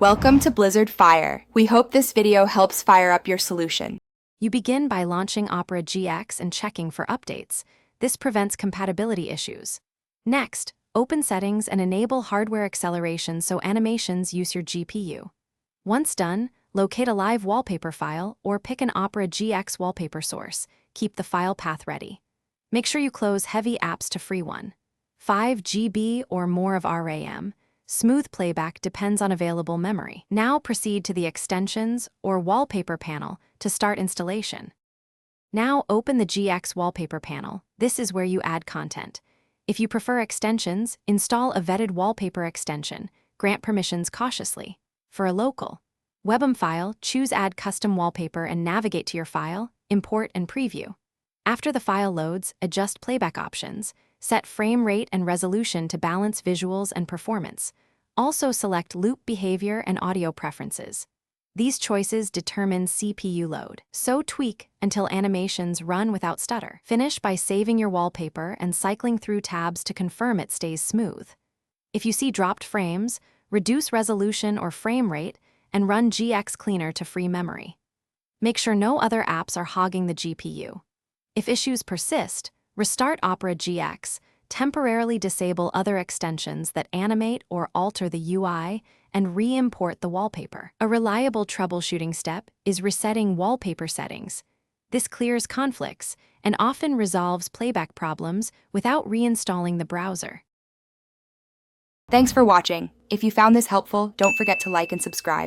Welcome to Blizzard Fire. We hope this video helps fire up your solution. You begin by launching Opera GX and checking for updates. This prevents compatibility issues. Next, open Settings and enable hardware acceleration so animations use your GPU. Once done, locate a live wallpaper file or pick an Opera GX wallpaper source. Keep the file path ready. Make sure you close heavy apps to free one. 5 GB or more of RAM. Smooth playback depends on available memory. Now proceed to the Extensions or Wallpaper panel to start installation. Now open the GX Wallpaper panel. This is where you add content. If you prefer extensions, install a vetted wallpaper extension. Grant permissions cautiously. For a local WebM file, choose Add Custom Wallpaper and navigate to your file, Import and Preview. After the file loads, adjust playback options. Set frame rate and resolution to balance visuals and performance. Also select loop behavior and audio preferences. These choices determine CPU load, so tweak until animations run without stutter. Finish by saving your wallpaper and cycling through tabs to confirm it stays smooth. If you see dropped frames, reduce resolution or frame rate and run GX Cleaner to free memory. Make sure no other apps are hogging the GPU. If issues persist, restart Opera GX, temporarily disable other extensions that animate or alter the UI, and re-import the wallpaper. A reliable troubleshooting step is resetting wallpaper settings. This clears conflicts and often resolves playback problems without reinstalling the browser. Thanks for watching. If you found this helpful, don't forget to like and subscribe.